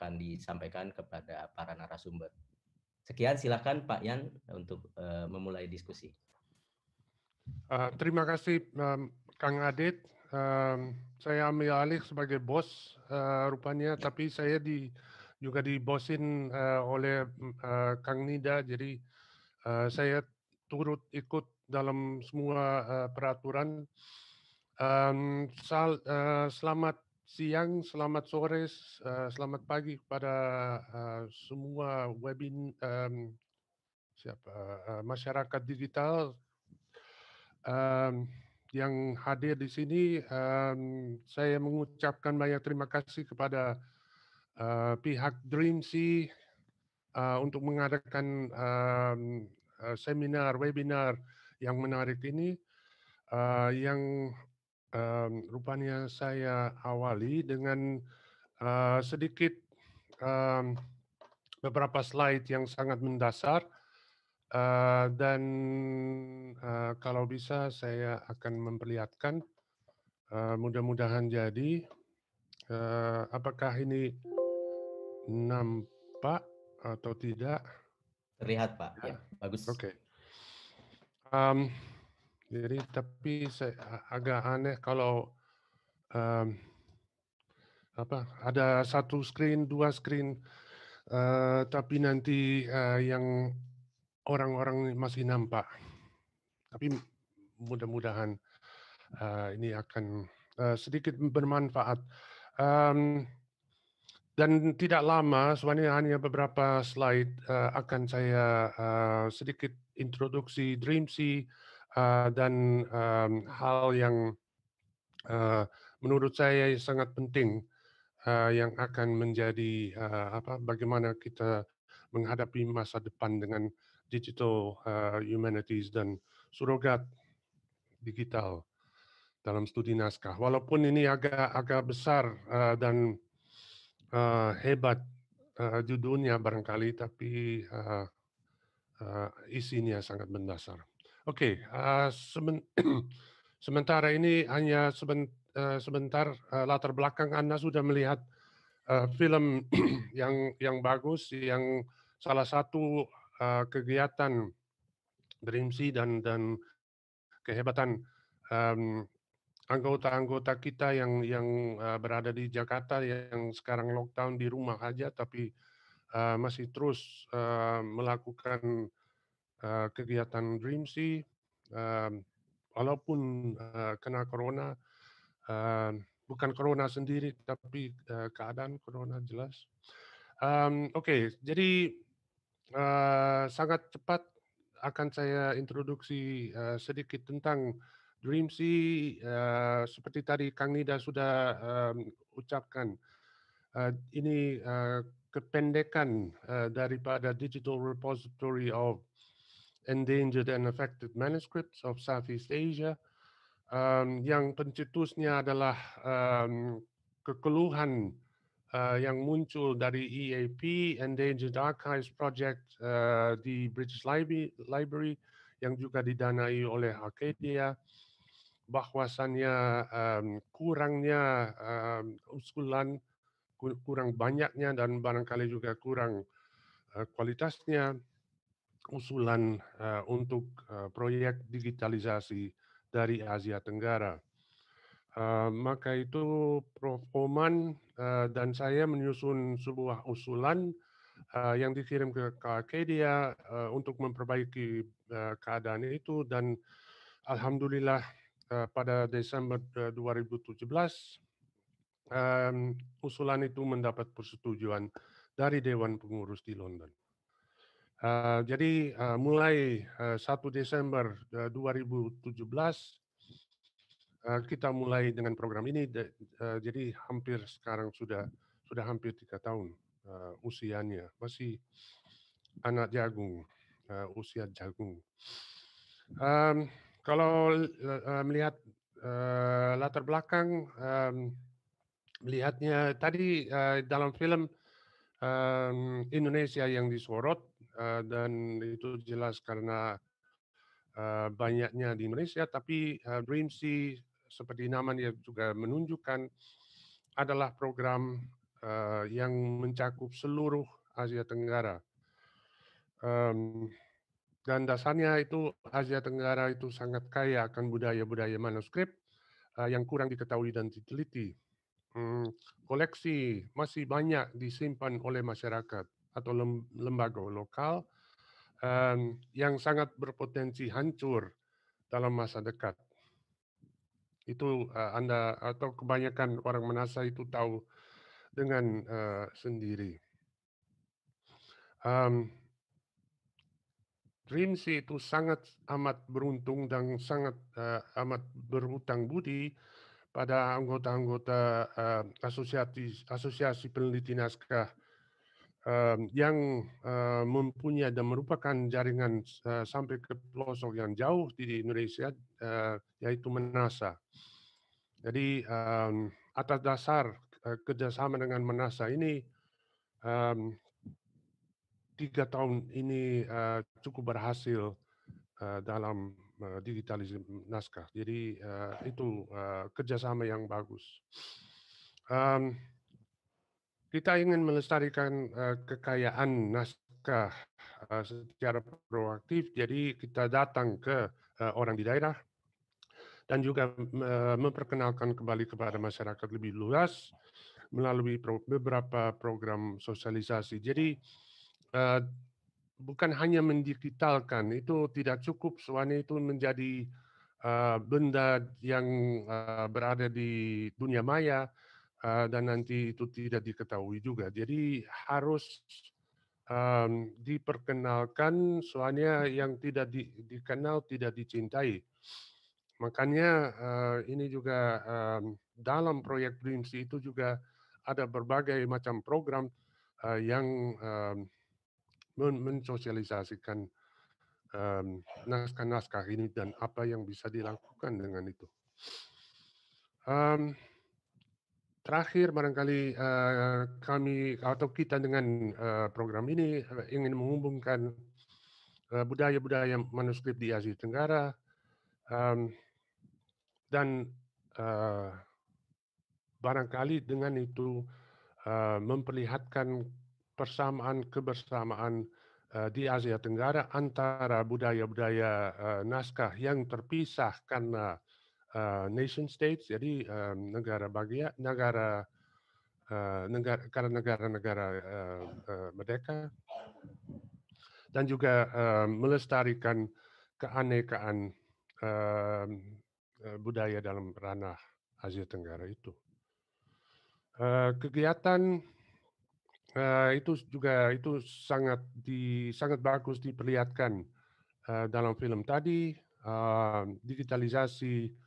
akan disampaikan kepada para narasumber. Sekian, silakan Pak Yan untuk memulai diskusi. Terima kasih Kang Adit. Saya ambil alih sebagai bos rupanya, tapi saya juga dibosin oleh Kang Nida, jadi saya turut ikut dalam semua peraturan. Selamat siang, selamat sore, selamat pagi kepada semua masyarakat digital yang hadir di sini. Saya mengucapkan banyak terima kasih kepada pihak Dreamsea untuk mengadakan seminar, webinar yang menarik ini, yang rupanya saya awali dengan sedikit beberapa slide yang sangat mendasar. Dan kalau bisa saya akan memperlihatkan, mudah-mudahan jadi. Apakah ini nampak atau tidak? Terlihat Pak, ya, bagus. Oke. Jadi tapi saya agak aneh kalau ada satu screen, dua screen, tapi nanti yang orang-orang masih nampak. Tapi mudah-mudahan ini akan sedikit bermanfaat. Dan tidak lama, sebenarnya hanya beberapa slide akan saya sedikit introduksi Dreamsea dan hal yang menurut saya sangat penting yang akan menjadi bagaimana kita menghadapi masa depan dengan digital humanities dan surrogat digital dalam studi naskah. Walaupun ini agak besar dan hebat judulnya barangkali, tapi isinya sangat mendasar. Oke, sementara ini hanya sebentar latar belakang. Anda sudah melihat film yang bagus, yang salah satu kegiatan Dreamsea dan kehebatan anggota-anggota kita yang berada di Jakarta yang sekarang lockdown di rumah aja, tapi masih terus melakukan kegiatan Dreamsea walaupun kena corona, bukan corona sendiri, tapi keadaan corona jelas. Oke, jadi sangat cepat akan saya introduksi sedikit tentang Dreamsea. Seperti tadi Kang Nida sudah ucapkan, ini kependekan daripada Digital Repository of Endangered and Affected Manuscripts of Southeast Asia, yang pencetusnya adalah kekeluhan yang muncul dari EAP, Endangered Archives Project di British Library, yang juga didanai oleh Arcadia, bahwasannya kurangnya usulan, kurang banyaknya dan barangkali juga kurang kualitasnya usulan untuk proyek digitalisasi dari Asia Tenggara. Maka itu Prof. Oman dan saya menyusun sebuah usulan yang dikirim ke Arcadia untuk memperbaiki keadaan itu, dan alhamdulillah pada Desember 2017 usulan itu mendapat persetujuan dari Dewan Pengurus di London. Jadi mulai 1 Desember 2017 kita mulai dengan program ini. Jadi hampir sekarang sudah hampir 3 tahun usianya, masih anak jagung, usia jagung. Kalau melihat latar belakang, melihatnya tadi dalam film Indonesia yang disorot, dan itu jelas karena banyaknya di Indonesia, tapi Dreamsea seperti namanya juga menunjukkan adalah program yang mencakup seluruh Asia Tenggara. Dan dasarnya itu Asia Tenggara itu sangat kaya akan budaya-budaya manuskrip yang kurang diketahui dan diteliti. Koleksi masih banyak disimpan oleh masyarakat atau lembaga lokal yang sangat berpotensi hancur dalam masa dekat. Itu Anda atau kebanyakan orang Manasa itu tahu dengan sendiri. Rimsi itu sangat amat beruntung dan sangat amat berhutang budi pada anggota-anggota asosiasi peneliti naskah yang mempunyai dan merupakan jaringan sampai ke pelosok yang jauh di Indonesia, yaitu Manasa. Jadi atas dasar kerjasama dengan Manasa ini, 3 tahun ini cukup berhasil dalam digitalisasi naskah. Jadi itu kerjasama yang bagus. Kita ingin melestarikan kekayaan naskah secara proaktif, jadi kita datang ke orang di daerah dan juga memperkenalkan kembali kepada masyarakat lebih luas melalui beberapa program sosialisasi. Jadi bukan hanya mendigitalkan, itu tidak cukup, soalnya itu menjadi benda yang berada di dunia maya dan nanti itu tidak diketahui juga. Jadi harus diperkenalkan, soalnya yang tidak dikenal tidak dicintai. Makanya ini juga dalam proyek Brimsi itu juga ada berbagai macam program yang mensosialisasikan naskah-naskah ini dan apa yang bisa dilakukan dengan itu. Terakhir barangkali kami atau kita dengan program ini ingin menghubungkan budaya-budaya manuskrip di Asia Tenggara dan barangkali dengan itu memperlihatkan kebersamaan di Asia Tenggara antara budaya-budaya naskah yang terpisah karena nation states, jadi karena negara-negara merdeka, dan juga melestarikan keanekaan budaya dalam ranah Asia Tenggara itu. Kegiatan itu juga sangat bagus diperlihatkan dalam film tadi, digitalisasi,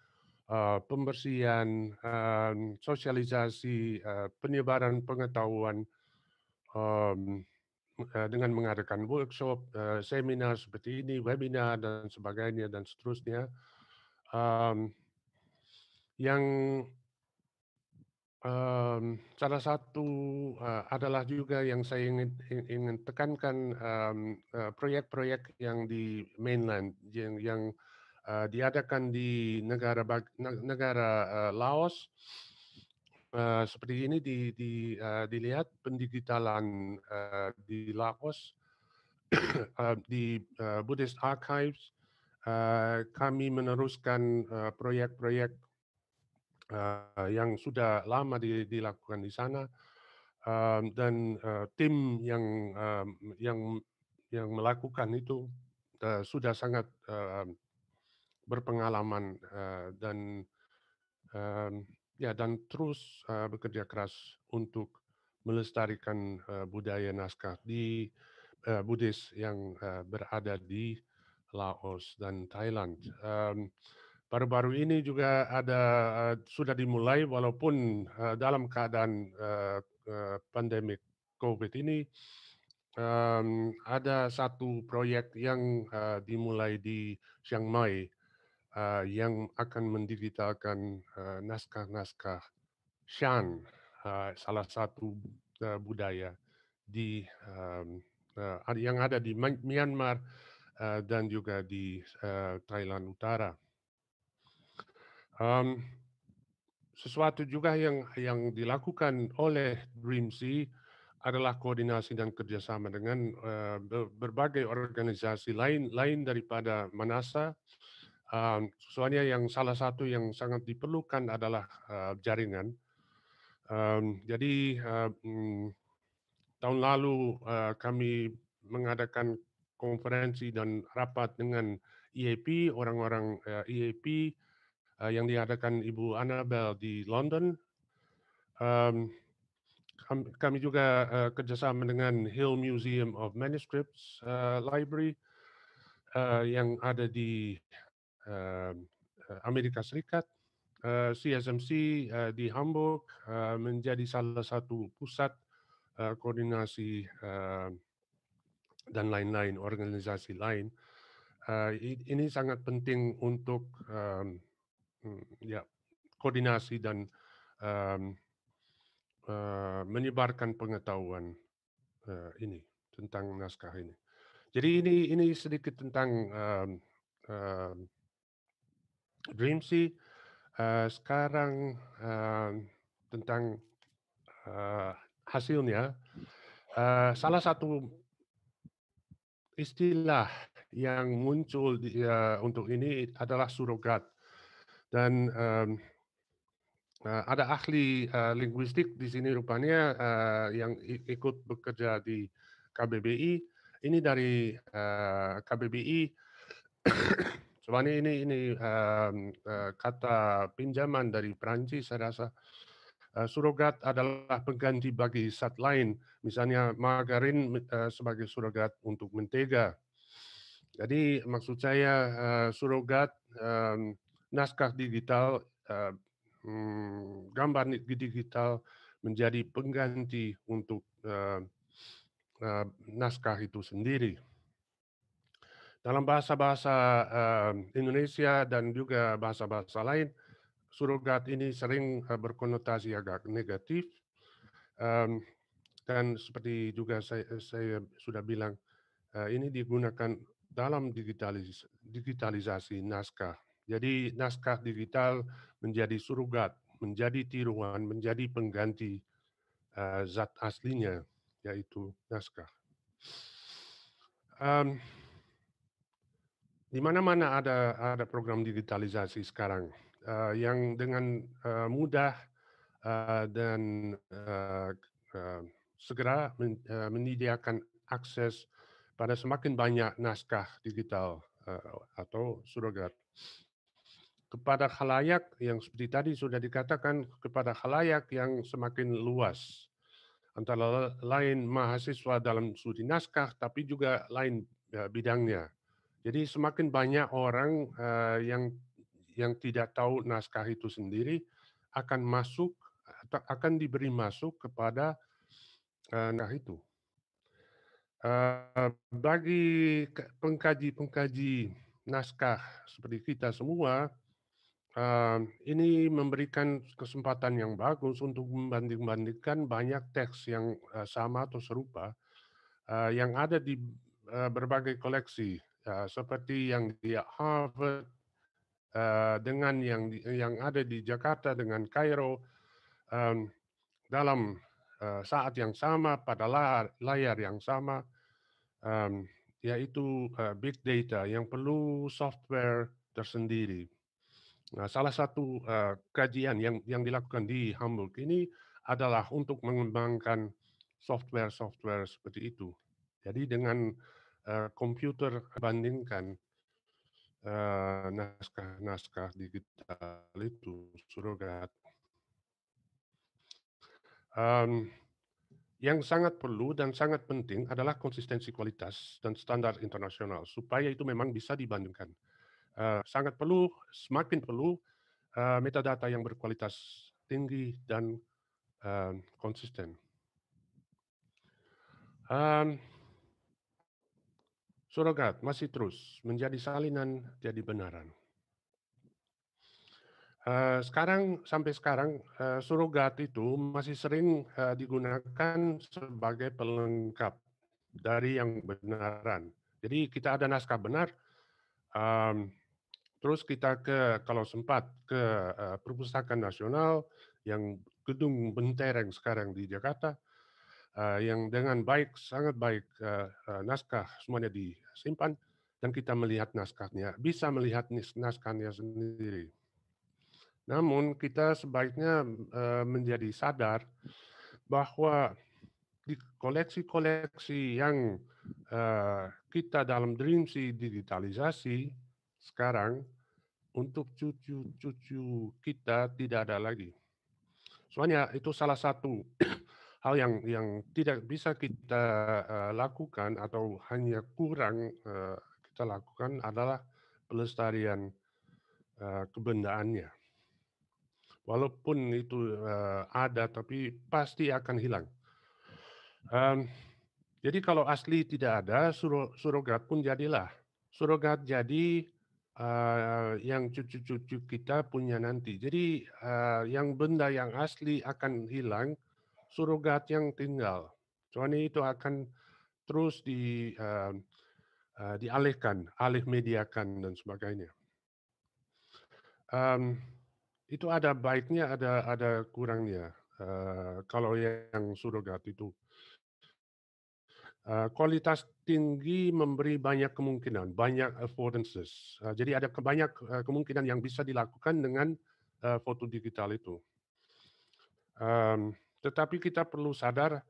pembersihan, sosialisasi, penyebaran pengetahuan dengan mengadakan workshop, seminar seperti ini, webinar dan sebagainya dan seterusnya. Yang salah satu adalah juga yang saya ingin tekankan, proyek-proyek yang di mainland yang diadakan di negara Laos. Seperti ini dilihat pendigitalan di Laos di Buddhist Archives. Kami meneruskan proyek-proyek yang sudah lama dilakukan di sana, dan tim yang melakukan itu sudah sangat berpengalaman dan terus bekerja keras untuk melestarikan budaya naskah di Buddhis yang berada di Laos dan Thailand. Baru-baru ini juga sudah dimulai, walaupun dalam keadaan pandemik COVID ini, ada satu proyek yang dimulai di Chiang Mai yang akan mendigitalkan naskah-naskah Shan, salah satu budaya yang ada di Myanmar dan juga di Thailand Utara. sesuatu juga yang dilakukan oleh DreamSea adalah koordinasi dan kerjasama dengan berbagai organisasi lain daripada Manasa. Soalnya yang salah satu yang sangat diperlukan adalah jaringan. Jadi tahun lalu kami mengadakan konferensi dan rapat dengan EAP, orang-orang EAP yang diadakan Ibu Annabel di London. Kami juga kerjasama dengan Hill Museum of Manuscripts Library yang ada di Amerika Serikat. CSMC di Hamburg menjadi salah satu pusat koordinasi dan lain-lain, organisasi lain. Ini sangat penting untuk ya, koordinasi dan menyebarkan pengetahuan ini tentang naskah ini. Jadi ini sedikit tentang DreamSea. Sekarang tentang hasilnya, salah satu istilah yang muncul untuk ini adalah surogat. Dan ada ahli linguistik di sini rupanya yang ikut bekerja di KBBI. Ini dari KBBI. Soalnya ini kata pinjaman dari Prancis, saya rasa. Surogat adalah pengganti bagi zat lain, misalnya margarin sebagai surogat untuk mentega. Jadi maksud saya surogat naskah digital, gambar digital menjadi pengganti untuk naskah itu sendiri. Dalam bahasa-bahasa Indonesia dan juga bahasa-bahasa lain, surogat ini sering berkonotasi agak negatif. Dan seperti juga saya sudah bilang, ini digunakan dalam digitalisasi naskah. Jadi naskah digital menjadi surogat, menjadi tiruan, menjadi pengganti zat aslinya, yaitu naskah. Di mana-mana ada program digitalisasi sekarang yang dengan mudah dan segera menyediakan akses pada semakin banyak naskah digital atau surogat kepada khalayak yang seperti tadi sudah dikatakan, kepada khalayak yang semakin luas, antara lain mahasiswa dalam studi naskah tapi juga lain bidangnya. Jadi semakin banyak orang yang tidak tahu naskah itu sendiri akan masuk atau akan diberi masuk kepada naskah itu. Bagi pengkaji naskah seperti kita semua, ini memberikan kesempatan yang bagus untuk membanding-bandingkan banyak teks yang sama atau serupa yang ada di berbagai koleksi, seperti yang di Harvard dengan yang ada di Jakarta dengan Kairo dalam saat yang sama pada layar yang sama, yaitu big data yang perlu software tersendiri. Nah, salah satu kajian yang dilakukan di Hamburg ini adalah untuk mengembangkan software seperti itu. Jadi dengan komputer bandingkan naskah-naskah digital itu surogat. Yang sangat perlu dan sangat penting adalah konsistensi kualitas dan standar internasional supaya itu memang bisa dibandingkan. Sangat perlu, semakin perlu metadata yang berkualitas tinggi dan konsisten. Surogat masih terus menjadi salinan jadi benaran. Sampai sekarang surogat itu masih sering digunakan sebagai pelengkap dari yang benaran. Jadi kita ada naskah benar, Terus kita kalau sempat ke Perpustakaan Nasional yang gedung Bentereng sekarang di Jakarta, yang dengan baik, sangat baik naskah semuanya disimpan dan kita melihat naskahnya, bisa melihat naskahnya sendiri. Namun kita sebaiknya menjadi sadar bahwa di koleksi-koleksi yang kita dalam Dreamsy digitalisasi sekarang untuk cucu-cucu kita tidak ada lagi. Soalnya itu salah satu hal yang tidak bisa kita lakukan atau hanya kurang kita lakukan adalah pelestarian kebendaannya. Walaupun itu ada, tapi pasti akan hilang. Jadi kalau asli tidak ada, surogat pun jadilah. Surogat jadi yang cucu-cucu kita punya nanti. Jadi yang benda yang asli akan hilang, surogat yang tinggal. Soalnya itu akan terus dialihkan, alih mediakan dan sebagainya. Itu ada baiknya, ada kurangnya. Kalau yang surogat itu. Kualitas tinggi memberi banyak kemungkinan, banyak affordances. Jadi ada banyak kemungkinan yang bisa dilakukan dengan foto digital itu. Tetapi kita perlu sadar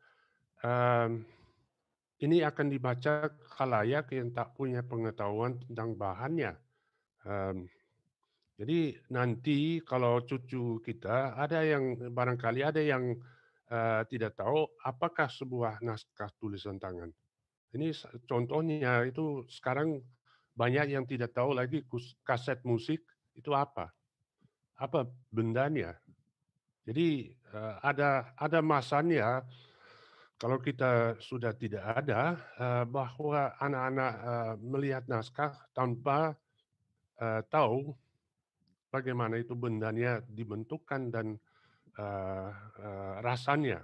ini akan dibaca khalayak yang tak punya pengetahuan tentang bahannya. Jadi nanti kalau cucu kita ada yang barangkali ada yang tidak tahu apakah sebuah naskah tulisan tangan. Ini contohnya itu sekarang banyak yang tidak tahu lagi kaset musik itu apa bendanya. Jadi ada masanya kalau kita sudah tidak ada bahwa anak-anak melihat naskah tanpa tahu bagaimana itu bendanya dibentukkan dan rasanya.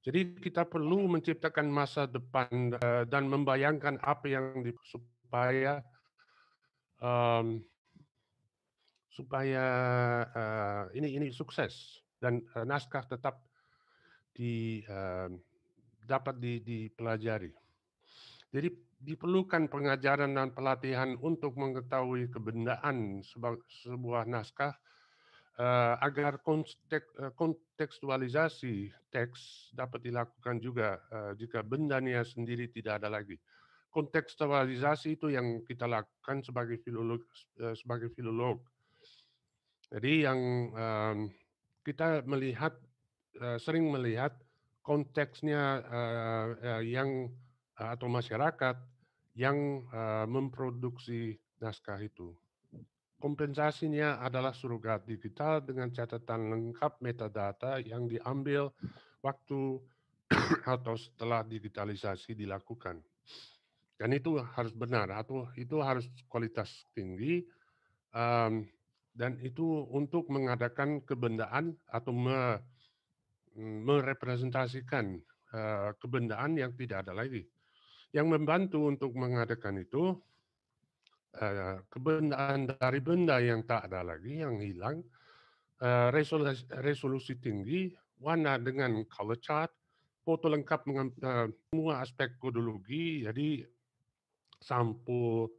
Jadi kita perlu menciptakan masa depan dan membayangkan apa yang supaya ini sukses dan naskah tetap dapat dipelajari. Jadi diperlukan pengajaran dan pelatihan untuk mengetahui kebendaan sebuah naskah agar kontekstualisasi teks dapat dilakukan juga jika bendanya sendiri tidak ada lagi. Kontekstualisasi itu yang kita lakukan sebagai filolog. Jadi yang kita sering melihat konteksnya yang atau masyarakat yang memproduksi naskah itu. Kompensasinya adalah surogat digital dengan catatan lengkap metadata yang diambil waktu atau setelah digitalisasi dilakukan. Dan itu harus benar, atau itu harus kualitas tinggi, dan itu untuk mengadakan kebendaan atau merepresentasikan kebendaan yang tidak ada lagi. Yang membantu untuk mengadakan itu kebendaan dari benda yang tak ada lagi, yang hilang, resolusi tinggi, warna dengan color chart, foto lengkap dengan semua aspek kodologi, jadi sampul,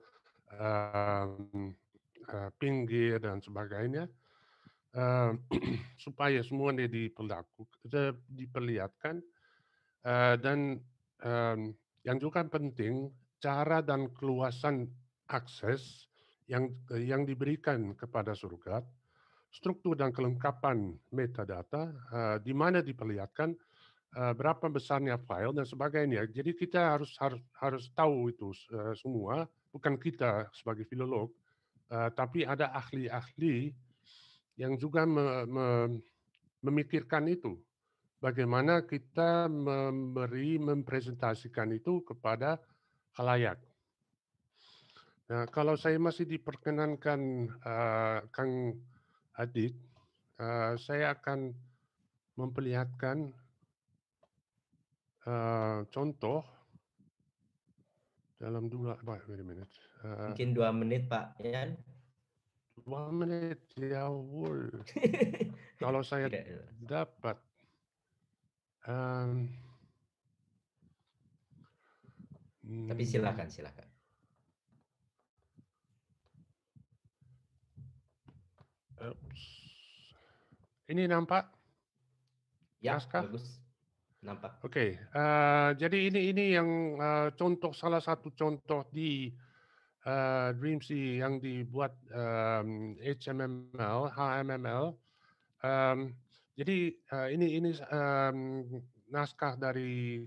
pinggir dan sebagainya, supaya semuanya diperlihatkan, dan yang juga penting cara dan keluasan akses yang diberikan kepada surogat, struktur dan kelengkapan metadata, di mana diperlihatkan berapa besarnya file dan sebagainya. Jadi kita harus tahu itu semua, bukan kita sebagai filolog, tapi ada ahli-ahli yang juga memikirkan itu. Bagaimana kita mempresentasikan itu kepada khalayak. Nah, kalau saya masih diperkenankan Kang Adit, saya akan memperlihatkan contoh dalam 2 wait a minute, Mungkin 2 menit Pak Yan. 2 menit, ya ampun. Kalau saya Tidak. dapat, mmm, Tapi mmm, silakan, silakan. ups. Ini nampak Ya, naskah? bagus. Nampak. Oke, jadi ini yang, salah satu contoh di, Dreamsy yang dibuat, HMML. Mmm, jadi, ini, naskah dari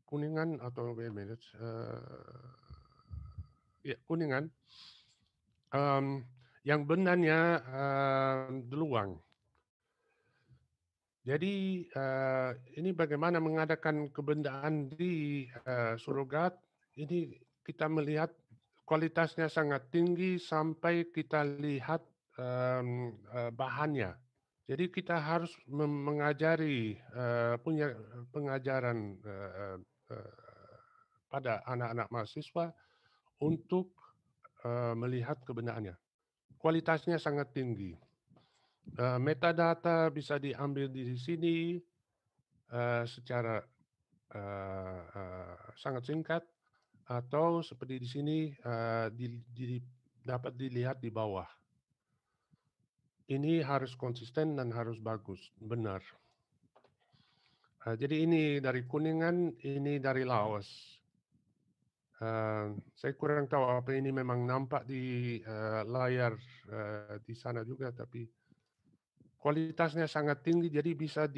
Kuningan atau wait a minute, ya Kuningan, yang benarnya, Deluang. Jadi, ini bagaimana mengadakan kebendaan di, Surogat, ini kita melihat kualitasnya sangat tinggi sampai kita lihat, bahannya. Jadi kita harus mengajari, punya pengajaran, pada anak-anak mahasiswa untuk, melihat kebenarannya. Kualitasnya sangat tinggi. Metadata bisa diambil di sini, secara, sangat singkat atau seperti di sini, dapat dilihat di bawah. Ini harus konsisten dan harus bagus, benar. Jadi ini dari Kuningan, ini dari Laos. Saya kurang tahu apa ini memang nampak di, layar, di sana juga, tapi kualitasnya sangat tinggi, jadi bisa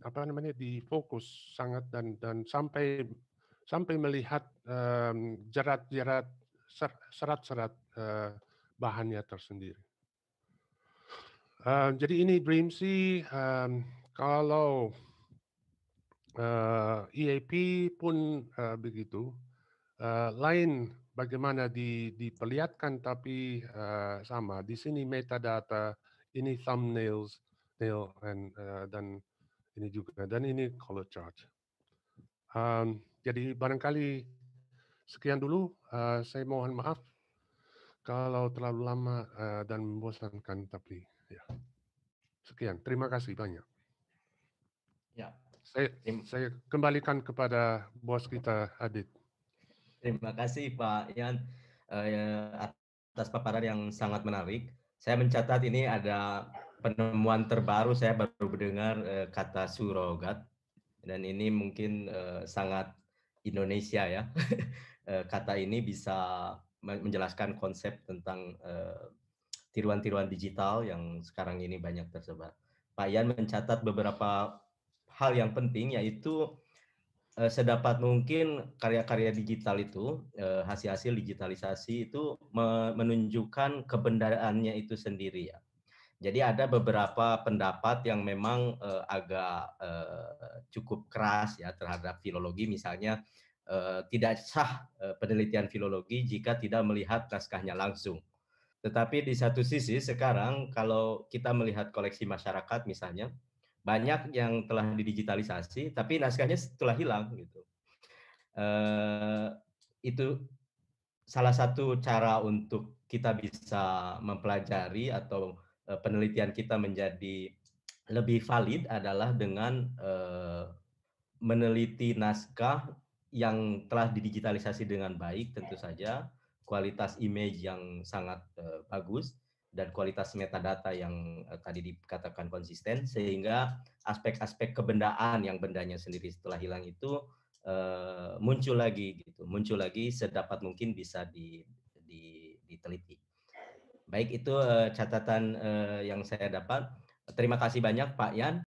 apa namanya, difokus sangat dan sampai melihat, jerat-jerat serat-serat, bahannya tersendiri. Jadi ini Dreamsy, kalau, EAP pun, begitu, lain bagaimana diperlihatkan tapi, sama. Di sini metadata, ini thumbnails, dan ini juga, dan ini color chart. Jadi barangkali sekian dulu, saya mohon maaf kalau terlalu lama, dan membosankan, tapi ya, sekian. Terima kasih banyak. Ya. Saya kembalikan kepada bos kita, Adit. Terima kasih Pak Yan, atas paparan yang sangat menarik. Saya mencatat ini ada penemuan terbaru, saya baru mendengar kata surogat, dan ini mungkin sangat Indonesia ya. Kata ini bisa menjelaskan konsep tentang tiruan-tiruan digital yang sekarang ini banyak tersebar. Pak Yan mencatat beberapa hal yang penting, yaitu sedapat mungkin karya-karya digital itu, hasil-hasil digitalisasi itu menunjukkan kebenarannya itu sendiri ya. Jadi ada beberapa pendapat yang memang agak cukup keras ya terhadap filologi, misalnya tidak sah penelitian filologi jika tidak melihat naskahnya langsung. Tetapi di satu sisi sekarang kalau kita melihat koleksi masyarakat misalnya, banyak yang telah didigitalisasi tapi naskahnya telah hilang gitu. Itu salah satu cara untuk kita bisa mempelajari atau penelitian kita menjadi lebih valid adalah dengan meneliti naskah yang telah didigitalisasi dengan baik, tentu saja kualitas image yang sangat bagus dan kualitas metadata yang tadi dikatakan konsisten, sehingga aspek-aspek kebendaan yang bendanya sendiri setelah hilang itu muncul lagi gitu, muncul lagi sedapat mungkin bisa diteliti. Baik, itu catatan yang saya dapat. Terima kasih banyak Pak Yan.